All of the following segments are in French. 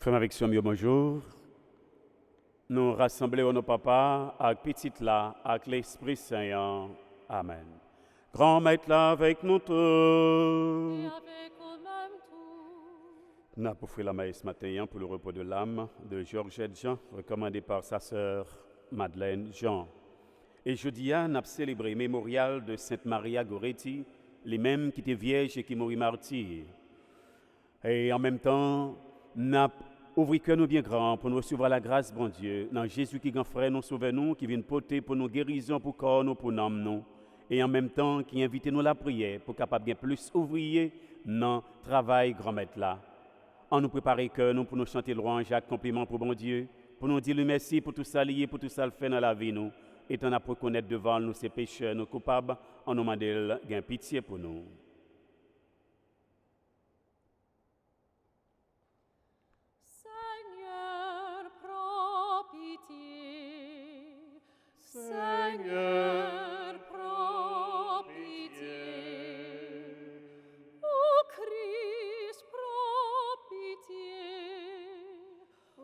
Frère avec son mieux bonjour. Nous rassemblons nos papas avec petite là, avec l'Esprit Saint. Amen. Grand maître là avec nous tous. Et avec nous-mêmes tous. Nous avons fait la messe ce matin pour le repos de l'âme de Georgette Jean, recommandé par sa sœur Madeleine Jean. Et jeudi, nous avons célébré le mémorial de Sainte Maria Goretti, les mêmes qui étaient vierges et qui mourent martyrs. Et en même temps, nous avons ouvert que nous bien grand pour nous recevoir la grâce, bon Dieu, dans Jésus qui grand frère nous sauve nous, qui vient porter pour nous guérison, pour corps nous, pour l'âme nous. Et en même temps, qui invite nous à la prière pour capable bien plus ouvrier dans le travail grand maître là. En nous préparer que nous pour nous chanter le louange, compliment pour bon Dieu, pour nous dire le merci pour tout ça lié, pour tout ça le fait dans la vie nous. Et t'en as pour connaître devant nous ces pécheurs, nos coupables, en nous demandant gain pitié pour nous. Seigneur, prends pitié. Seigneur, prends pitié. Ô Christ, prends pitié. Ô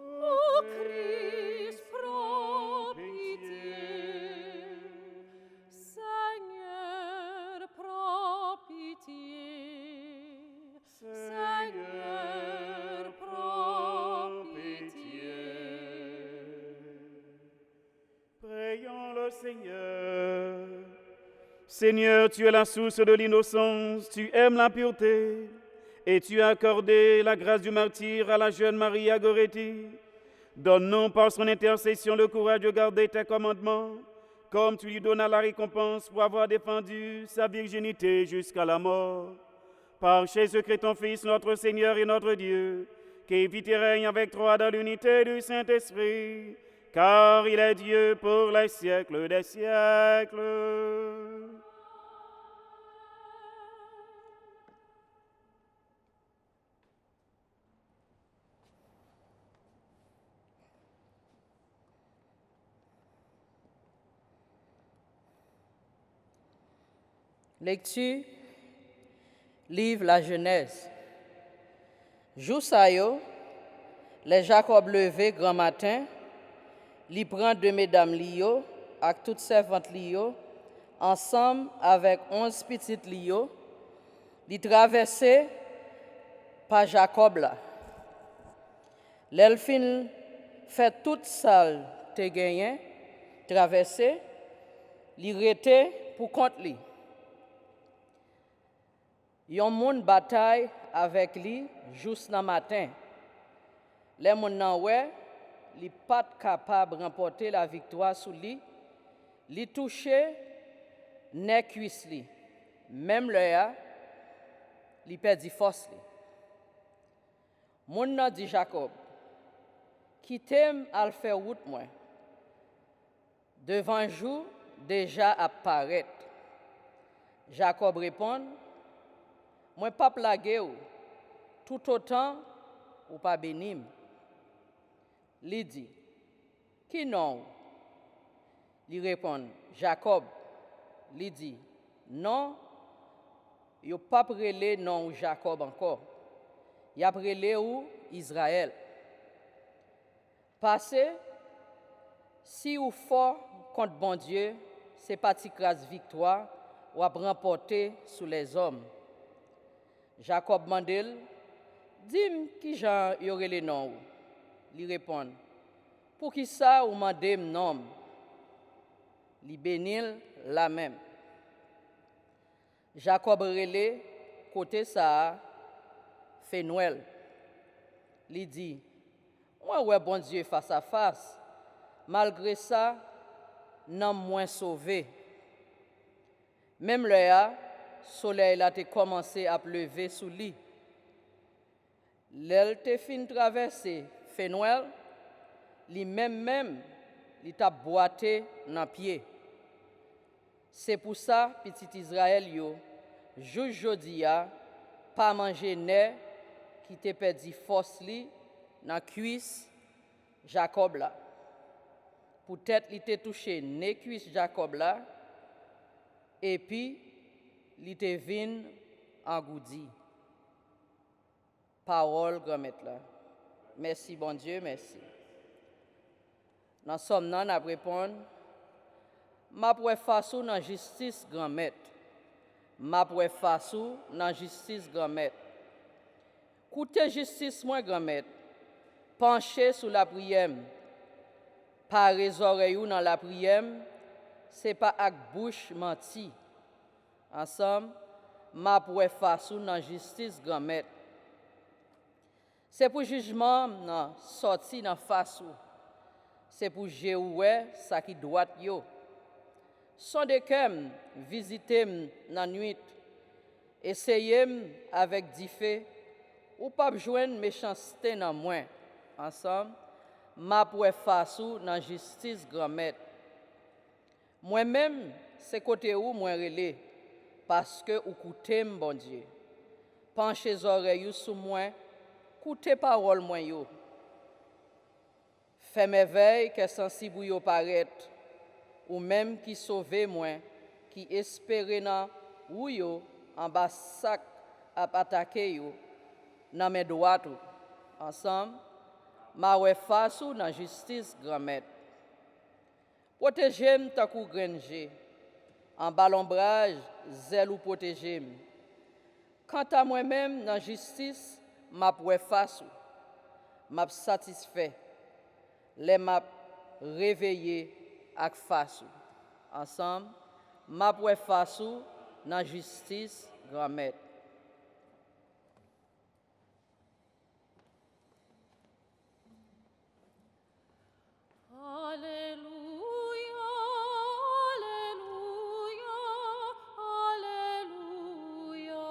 Christ, prends pitié. Seigneur, prends pitié. Seigneur, prends pitié. Prions le Seigneur. Seigneur, tu es la source de l'innocence, tu aimes la pureté, et tu as accordé la grâce du martyre à la jeune Maria Goretti. Donne-nous par son intercession le courage de garder tes commandements, comme tu lui donnas la récompense pour avoir défendu sa virginité jusqu'à la mort. Par Jésus-Christ, ton Fils, notre Seigneur et notre Dieu, qui vit et règne avec toi dans l'unité du Saint-Esprit, car il est Dieu pour les siècles des siècles. Lecture, livre La Genèse. Jou sa yo, les Jacob levé grand matin, li prend deux mesdames li yo, ak toutes servantes li yo, ensemble avec 11 petites li yo, li traversé par Jacob là. L'elfin fait toute salle te gagné, traversé, li rete pour compte li. Yon moun bataille avec lui juste dans matin. Les moun nan wè, li pas capable de remporter la victoire sur lui, li touché ne cuisse li. Même le ya, li perdit force li. Moun nan dit Jacob, qui t'aime al faire route moi. Devant jour déjà apparaître. Jacob répond, moi pas plagué ou, tout autant ou pas bénim. Li dit, qui non? Li répond, Jacob. Li dit, non, yo pas prélé non ou Jacob encore. Y a prélé ou Israël. Passé, si ou fort contre bon Dieu, c'est parti grâce victoire ou à remporter sous les hommes. Jacob mandel, dis-moi qui Jean y aurait les noms. Li répond, pour qui ça ou mandem nom? Li bénil la même. Jacob relé côté ça, Phénuel. Li dit, moi ouais bon Dieu face à face, malgré ça, non moins sauvé. Même le soleil a commencé à pleuver sous lui. L'elle te fin traversé Phénuel, li même, li t'a boité dans pied. C'est pour ça, petit Israël yo, jodi a, pas manger nez qui te perdu force li dans cuisse Jacob là. Peut-être il te touché nez cuisse Jacob là, et puis il te vin engoudi. Parole grand maître là. Merci, bon Dieu, merci. Dans somme, nous avons répondu, ma pour face dans la justice, grand maître. Ma pour face dans la justice, grand maître. Coûtez justice, moi, grand maître. Penchez sous la prière. Parez les oreilles dans la prière. C'est pas avec bouche menti. Ensemble, ma pour face dans la justice, grand maître. C'est pour jugement, non, sorti dans face. C'est pour gérer ça qui doit yo. Sans de kem, visiter dans la nuit, essayer avec des faits, ou pas joindre méchanceté dans moi. Ensemble, ma pour face dans la justice, grand maître. Moi-même, c'est côté où moi relé, parce que ou coûtez bon Dieu. Penchez les oreilles sous moi, coûtez parole moi yo. Fais mes veilles que sensible yo paraître, ou même qui sauve moi, qui espère nan ou yo en bas sac à attaquer yo dans mes droits ensemble, ma ouais face ou dans justice grand maître. Protégez-moi tant que granger, en balombrage, zèle ou protégez-moi. Quant à moi-même, dans justice, m'a pour face, m'a satisfait, les m'a réveillé avec face. Ensemble, m'a pour face, dans justice, grand maître. Alléluia, Alléluia, Alléluia.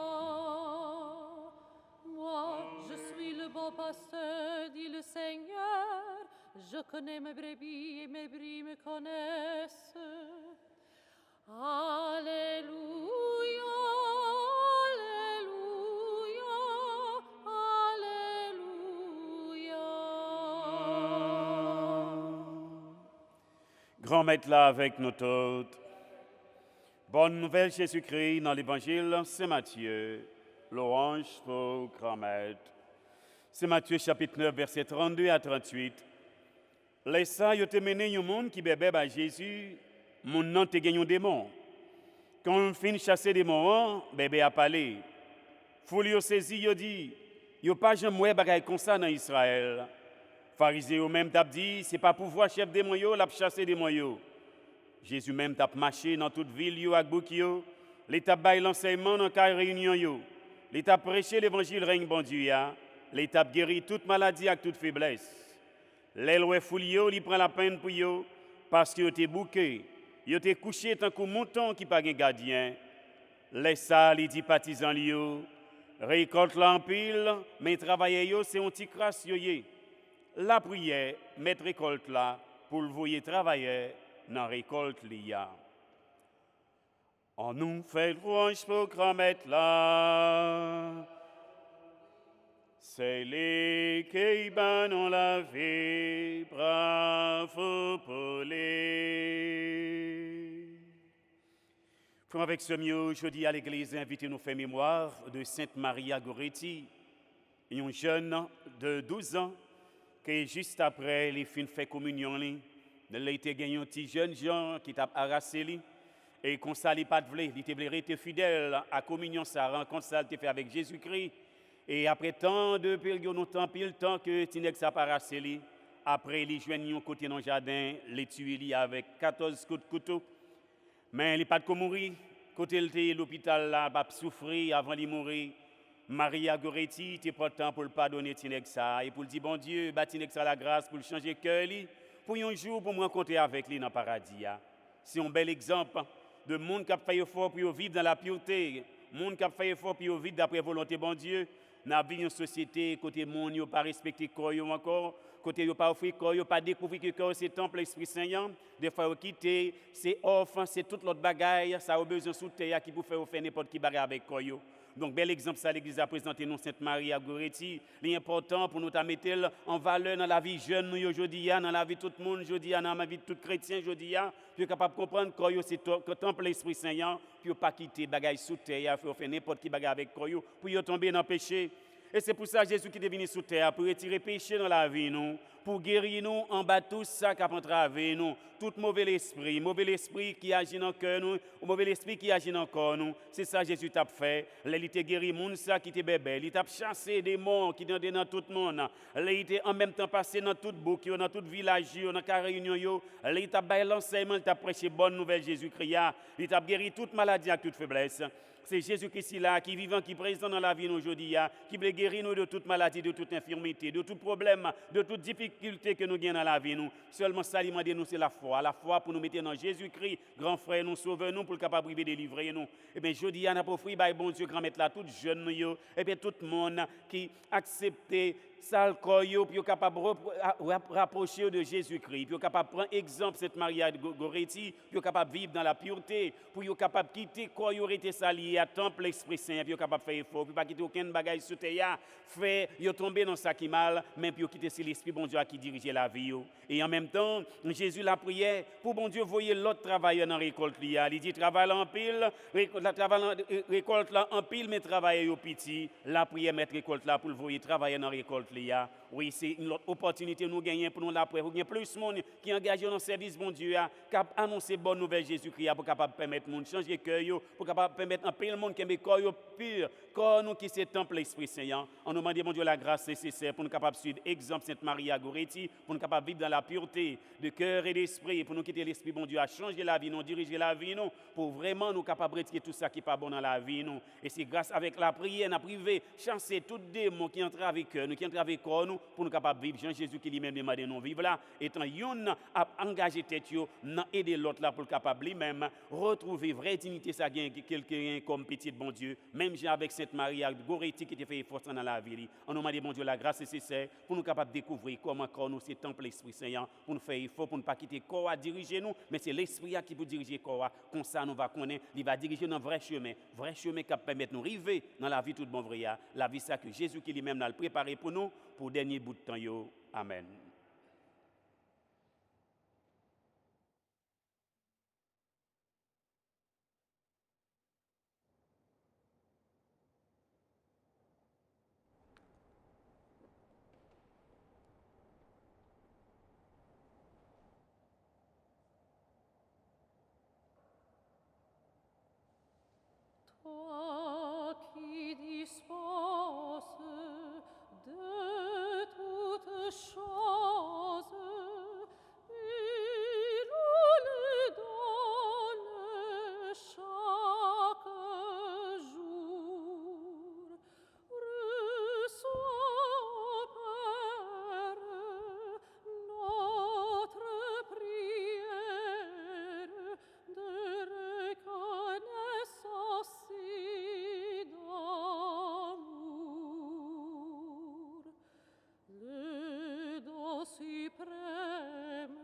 Moi, je suis le bon pasteur, dit le Seigneur. Je connais mes brebis et mes brebis me connaissent. Alléluia, Alléluia, Alléluia. Grand maître là avec nous toutes. Bonne nouvelle Jésus-Christ dans l'évangile Saint Matthieu. Louange pour grand maître. Saint Matthieu chapitre 9 verset 32 à 38. Laissa yo te mené un monde qui bébé à Jésus, mon nom te gagné un démon. Quand on fin chasser des démons, bébé a parlé. Foule yo saisi yo dit, yo pas jamais bagay comme ça dans Israël. Pharisés même t'a dit, c'est pas pouvoir chef démon yo l'a chasser démon yo. Jésus même t'a marché dans toute ville yo ak bouk yo, l'état bail l'enseignement dans la réunion yo. L'état prêcher l'évangile règne bon Dieu ya, l'état guéri toute maladie ak toute faiblesse. L'éloi foulio li prend la peine pour yo parce que yo te bouqué, yo te couché tant que mouton qui pas gen gardien. Laisse ça li dit partisan li yo, récolte en pile, mais travailler yo c'est un petit crasse yo yé. La prière mettre récolte là pour le voyer travailler dans récolte li ya. On nous fait louange pour grand maître là. C'est les qui ont la vie, bravo pour les. Frère, avec ce mieux, je dis à l'Église, invitez nous faire mémoire de Sainte Maria Goretti, une jeune de 12 ans, qui juste après les fins fait communion, elle a été gagné un petit jeune Jean qui t'a harassé, et qu'on s'allait pas de vle, il était fidèle à communion, sa rencontre, ça a été fait avec Jésus-Christ. Et après tant de période, pile temps que Tinex a parassé, après les joignons côté dans le jardin, les tuer avec 14 coups de couteau. Mais il n'est pas de mourir. Côté l'hôpital là, il souffrir avant de mourir. Maria Goretti était pas temps pour le pardonner Tinex et pour le dire bon Dieu, Tinex a la grâce pour le changer cœur pour un jour pour me rencontrer avec lui dans le paradis. C'est un bel exemple de monde qui a fait effort pour vivre dans la pureté, monde qui a fait effort pour vivre d'après volonté bon Dieu. N'a vu une société côté monde yo pas respecter corps encore, côté yo pas offrir corps, yo pas découvrir que corps c'est temple Esprit Saint. Des fois yo quitter, c'est off, c'est toute l'autre bagaille, ça a besoin sous terre qui pour faire n'importe qui bagaille avec corps yo. Donc bel exemple ça l'église a présenté nous Sainte Maria Goretti, l'important pour nous mettre en valeur dans la vie jeune nous aujourd'hui dans la vie de tout le monde aujourd'hui dans la vie de tout chrétien aujourd'hui pour capable comprendre corps yo c'est temple Esprit Saint, puis pas quitter bagaille sous terre, faire n'importe qui bagaille avec corps yo pour yo tomber dans le péché. Et c'est pour ça que Jésus qui est venu sur terre, pour retirer le péché dans la vie, nous, pour guérir nous en bas tout ça qui a entravé nous, tout mauvais esprit qui agit dans le cœur nous, ou mauvais esprit qui agit dans le corps nous. C'est ça que Jésus t'a fait. Il a guéri les gens qui étaient bébés, il t'a chassé des démons qui étaient dans tout le monde. Il a en même temps passé dans tout bouc, dans tout village, dans toute réunion. Il t'a baillé l'enseignement, il t'a prêché bonne nouvelle Jésus-Christ. Il t'a guéri toute maladie et toute faiblesse. C'est Jésus-Christ là, qui est vivant, qui est présent dans la vie aujourd'hui, qui veut guérir nous de toute maladie, de toute infirmité, de tout problème, de toute difficulté que nous avons dans la vie. Nous. Seulement ça, il m'a dit, nous, c'est la foi pour nous mettre dans Jésus-Christ, grand frère, nous sauver nous, pour le capable de délivrer nous. Et bien, je dis, on a pour offrir, bon Dieu, grand maître là, tout jeune, et bien, tout le monde qui accepte ça, le corps, puis capable de rapprocher de Jésus-Christ, puis capable de prendre exemple cette Maria Goretti, puis capable de vivre dans la pureté, puis capable de quitter le corps, été sali à temple l'Esprit Saint, puis capable de faire effort, puis pas quitter aucun bagage sous terre, fait, tomber dans ça qui mal, mais puis quitter l'Esprit bon Dieu qui dirige la vie. Et en même temps, Jésus l'a prié pour bon Dieu voyer l'autre travailleur dans la récolte. Il dit travail en pile, récolte là en pile, mais travailler au petit. La prière mettre récolte là pour le voyer travailler dans la récolte. Oui, c'est une autre opportunité nous gagner pour nous la prière. Il y a plus de monde qui est engagé dans le service bon Dieu, qui a annoncé bonne nouvelle Jésus-Christ pour capable permettre monde changer cœur, pour capable permettre un peu le monde qui aime corps pur, corps nous qui c'est temple l'Esprit Saint. On nous demande bon Dieu la grâce nécessaire pour nous capable suivre exemple Sainte Maria Goretti, pour nous capable vivre dans la pureté de cœur et d'esprit, pour nous quitter l'Esprit bon Dieu à changer la vie, nous diriger la vie nous, pour vraiment nous capable retirer tout ça qui n'est pas bon dans la vie nous. Et c'est grâce avec la prière, nous privé chasser tout démon qui entre avec nous, qui entre avec nous, pour nous capables de vivre. Jean-Jésus qui lui-même demande nous vivre là, étant yon à engager tête yo, aider l'autre là pour le capable lui-même retrouver vraie dignité ça gagne quelqu'un comme petit bon Dieu, même j'ai avec Sainte Marie Goretti qui était fait force dans la vie. On nous demande bon Dieu la grâce nécessaire pour nous capables de découvrir comment corps nous c'est temple l'Esprit Saint pour nous faire effort pour ne pas quitter corps à diriger nous, mais c'est l'Esprit qui peut diriger corps comme ça nous va connaître, il va diriger dans vrai chemin qui va permettre nous arriver dans la vie toute bon vrai, la vie ça que Jésus qui lui-même l'a préparé pour nous pour dernier bout de temps yo. Amen. Toi qui disposes de toutes choses, et le donne chaque jour, reçois, Père, notre prière de reconnaissance et d'amour. Le don suprême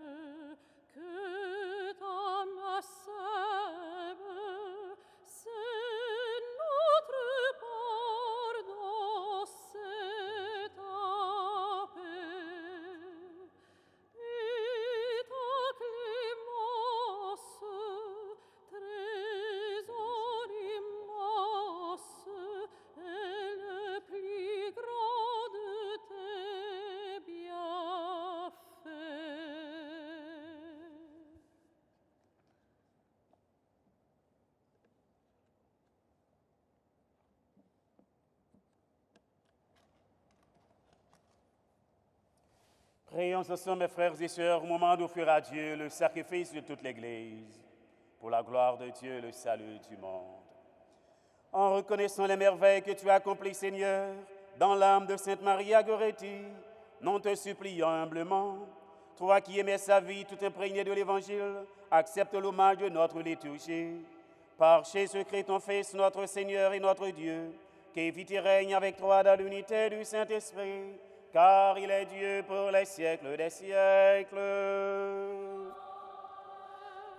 que t'en sème, c'est notre pardon, c'est ta paix. Et ta clémence, trésor immense, est le plus grand de tes bienfaits. Prions ensemble, mes frères et sœurs, au moment d'offrir à Dieu le sacrifice de toute l'Église, pour la gloire de Dieu et le salut du monde. En reconnaissant les merveilles que tu as accomplies, Seigneur, dans l'âme de Sainte Maria Goretti, nous te supplions humblement, toi qui aimais sa vie tout imprégnée de l'Évangile, accepte l'hommage de notre liturgie. Par Jésus-Christ, ton Fils, notre Seigneur et notre Dieu, qui vit et règne avec toi dans l'unité du Saint-Esprit, car il est Dieu pour les siècles des siècles.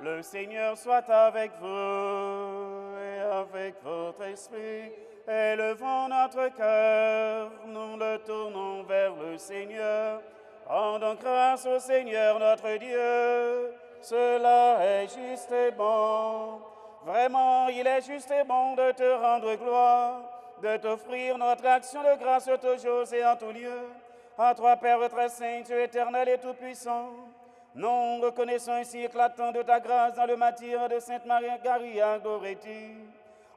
Le Seigneur soit avec vous et avec votre esprit. Élevons notre cœur, nous le tournons vers le Seigneur. Rendons grâce au Seigneur notre Dieu. Cela est juste et bon. Vraiment, il est juste et bon de te rendre gloire, de t'offrir notre action de grâce toujours et en tout lieu. À toi, Père très saint, Dieu éternel et tout-puissant, nous reconnaissons ainsi éclatant de ta grâce dans le martyre de Sainte Maria Goretti.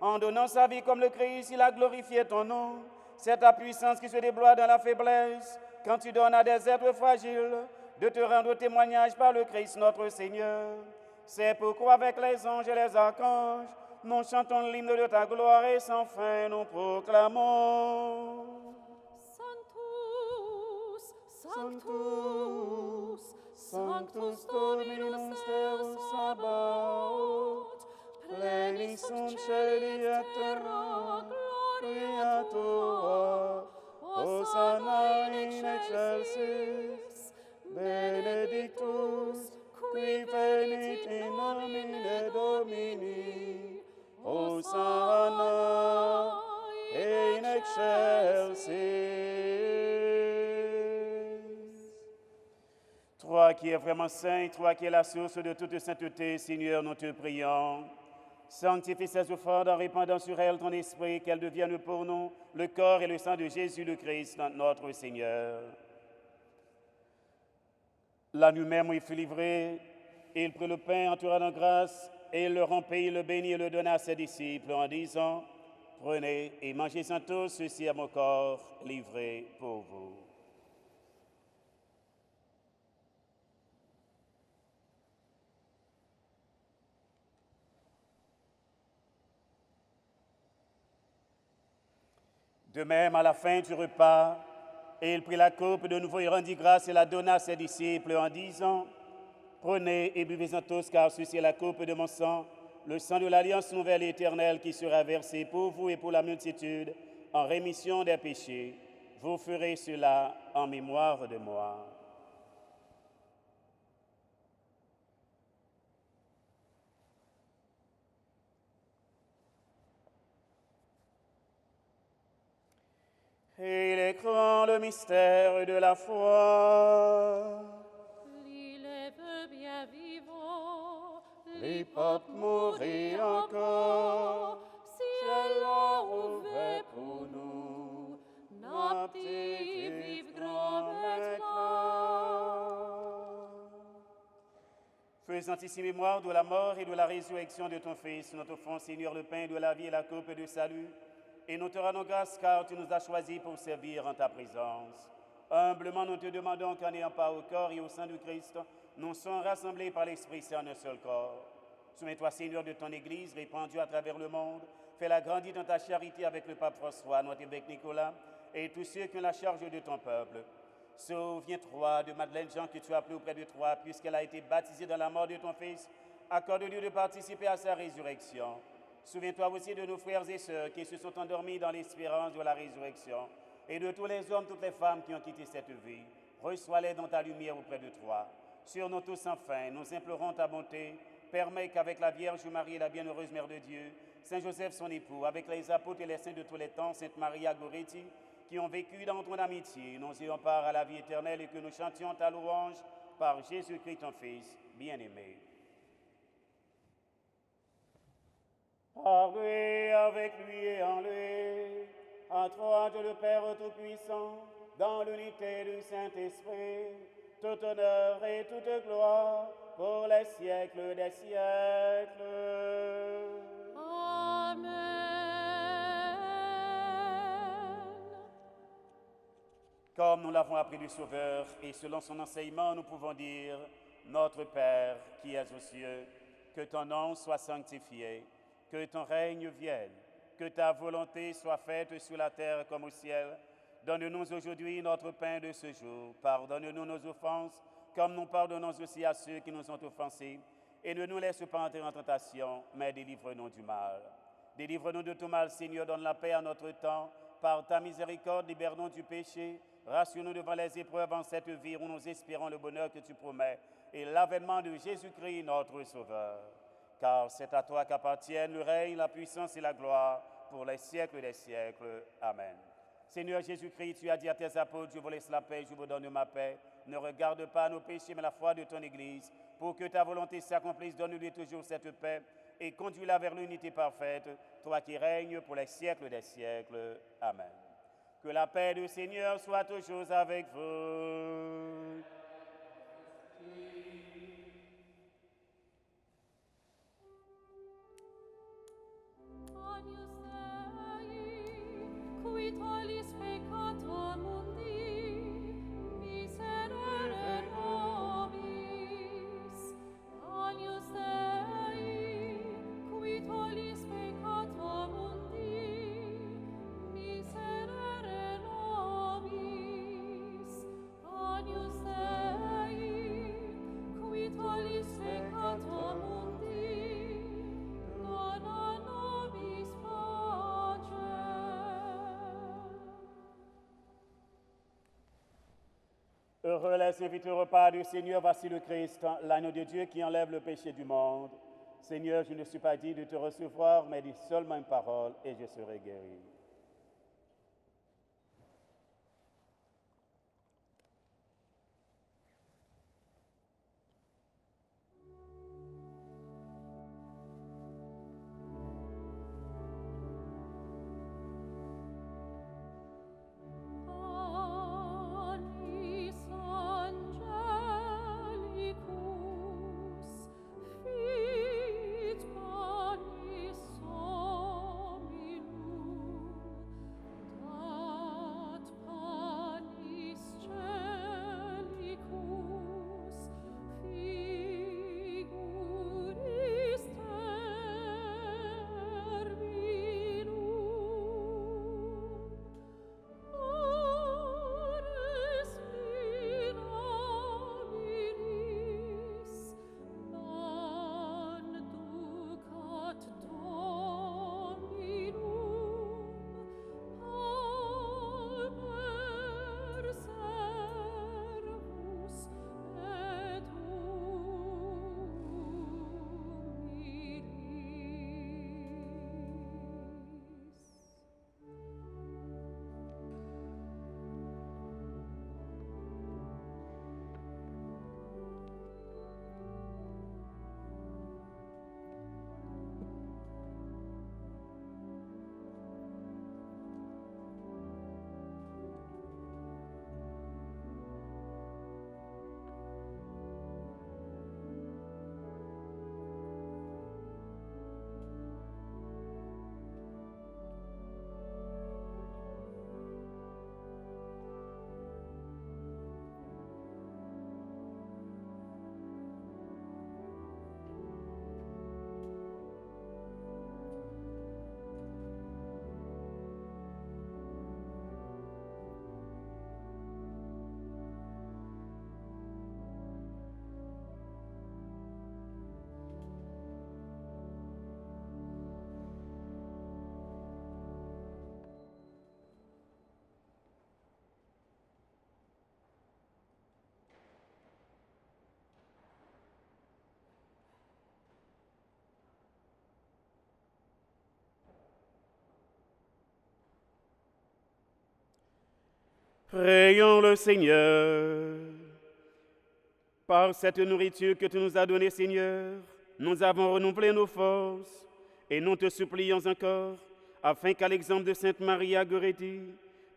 En donnant sa vie comme le Christ, il a glorifié ton nom. C'est ta puissance qui se déploie dans la faiblesse, quand tu donnes à des êtres fragiles de te rendre témoignage par le Christ notre Seigneur. C'est pourquoi avec les anges et les archanges, nous chantons l'hymne de ta gloire et sans fin nous proclamons. Sanctus, Sanctus Dominus Deus Sabaoth, plenis sunt celi et terra gloria tua, Hosanna in excelsis, benedictus qui venit in nomine Domini, Hosanna in excelsis. Toi qui es vraiment saint, toi qui es la source de toute sainteté, Seigneur, nous te prions. Sanctifie ces offrandes en répandant sur elles ton esprit, qu'elles deviennent pour nous le corps et le sang de Jésus le Christ, notre Seigneur. La nuit même où il fut livré, il prit le pain, entoura de grâce, et il le rompit, il le bénit et le donna à ses disciples en disant, « Prenez et mangez-en tous, ceci est mon corps livré pour vous. » De même, à la fin du repas, il prit la coupe de nouveau, il rendit grâce et la donna à ses disciples en disant, « Prenez et buvez-en tous, car ceci est la coupe de mon sang, le sang de l'alliance nouvelle et éternelle qui sera versé pour vous et pour la multitude en rémission des péchés. Vous ferez cela en mémoire de moi. » Et il est grand le mystère de la foi. Il est bien vivant, Les papes mourraient encore, si elle a ouvert pour nous, n'a petit vive grand maintenant. Faisant ici mémoire de la mort et de la résurrection de ton Fils, nous t'offrons, Seigneur, le pain de la vie et la coupe de salut, et nous te rendons grâce car tu nous as choisis pour servir en ta présence. Humblement, nous te demandons qu'en ayant part au corps et au sang du Christ, nous sommes rassemblés par l'Esprit Saint en un seul corps. Souviens-toi, Seigneur, de ton Église répandue à travers le monde. Fais-la grandir dans ta charité avec le pape François, notre évêque Nicolas, et tous ceux qui ont la charge de ton peuple. Souviens-toi de Madeleine Jean que tu as appelée auprès de toi, puisqu'elle a été baptisée dans la mort de ton Fils. Accorde-lui de participer à sa résurrection. Souviens-toi aussi de nos frères et sœurs qui se sont endormis dans l'espérance de la résurrection, et de tous les hommes, toutes les femmes qui ont quitté cette vie. Reçois-les dans ta lumière auprès de toi. Sur nous tous enfin, nous implorons ta bonté. Permets qu'avec la Vierge Marie, la bienheureuse Mère de Dieu, Saint Joseph son époux, avec les apôtres et les saints de tous les temps, Sainte Maria Goretti, qui ont vécu dans ton amitié, nous ayons part à la vie éternelle et que nous chantions ta louange par Jésus-Christ ton Fils, bien-aimé. Par lui, avec lui et en lui, à toi, Dieu le Père Tout-Puissant, dans l'unité du Saint-Esprit, tout honneur et toute gloire pour les siècles des siècles. Amen. Comme nous l'avons appris du Sauveur et selon son enseignement, nous pouvons dire, Notre Père qui es aux cieux, que ton nom soit sanctifié, que ton règne vienne, que ta volonté soit faite sur la terre comme au ciel. Donne-nous aujourd'hui notre pain de ce jour. Pardonne-nous nos offenses, comme nous pardonnons aussi à ceux qui nous ont offensés. Et ne nous laisse pas entrer en tentation, mais délivre-nous du mal. Délivre-nous de tout mal, Seigneur, donne la paix à notre temps. Par ta miséricorde, libère-nous du péché. Rassure-nous devant les épreuves en cette vie où nous espérons le bonheur que tu promets et l'avènement de Jésus-Christ, notre Sauveur. Car c'est à toi qu'appartiennent le règne, la puissance et la gloire pour les siècles des siècles. Amen. Seigneur Jésus-Christ, tu as dit à tes apôtres, je vous laisse la paix, je vous donne ma paix. Ne regarde pas nos péchés, mais la foi de ton Église. Pour que ta volonté s'accomplisse, donne-lui toujours cette paix. et conduis-la vers l'unité parfaite, toi qui règnes pour les siècles des siècles. Amen. Que la paix du Seigneur soit toujours avec vous. Agnus Dei, qui tollis peccata mundi, miserere nobis. Agnus Dei, qui tollis peccata mundi, miserere nobis. Agnus Dei, qui tollis peccata mundi, dona nobis pacem. Heureux les invités au repas du Seigneur, voici le Christ, l'agneau de Dieu qui enlève le péché du monde. Seigneur, je ne suis pas digne de te recevoir, mais dis seulement une parole et je serai guéri. Annis angelicus, fit panis hominum, dat panis celicus, figuris terminum. Ores mirabilis, non ducat Dominum, alber servus et humilis. Prions le Seigneur. Par cette nourriture que tu nous as donnée, Seigneur, nous avons renouvelé nos forces et nous te supplions encore, afin qu'à l'exemple de Sainte Maria Goretti,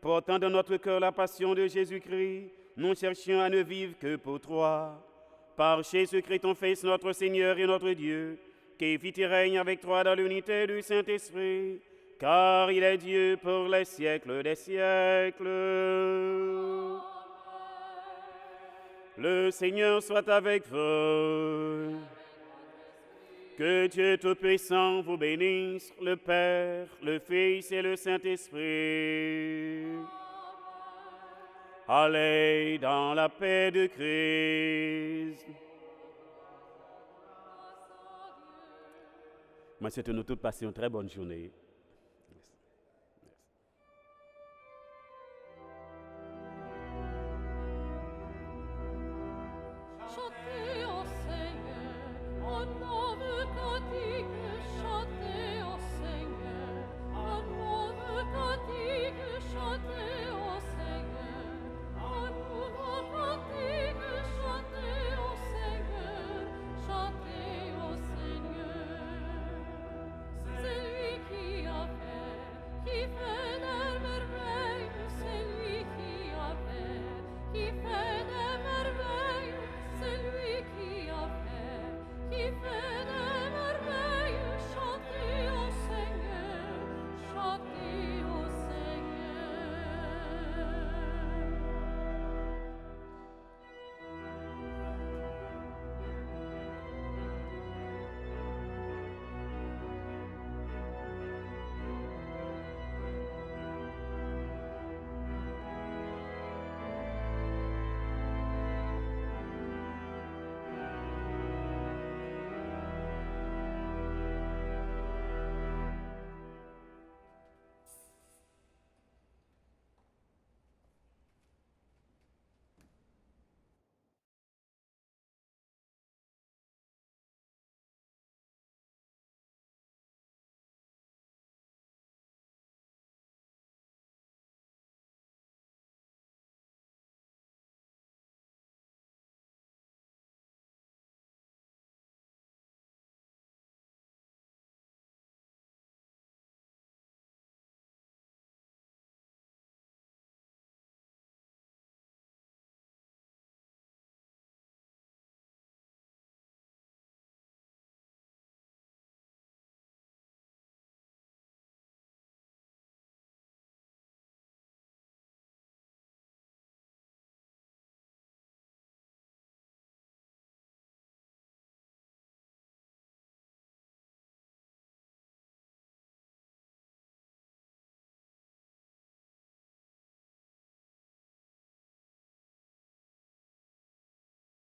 portant dans notre cœur la passion de Jésus-Christ, nous cherchions à ne vivre que pour toi. Par Jésus-Christ, ton Fils, notre Seigneur et notre Dieu, qui vit et règne avec toi dans l'unité du Saint-Esprit, car il est Dieu pour les siècles des siècles. Le Seigneur soit avec vous. Que Dieu Tout-Puissant vous bénisse, le Père, le Fils et le Saint-Esprit. Allez dans la paix de Christ. Moi, c'est nous toutes passer une très bonne journée. Je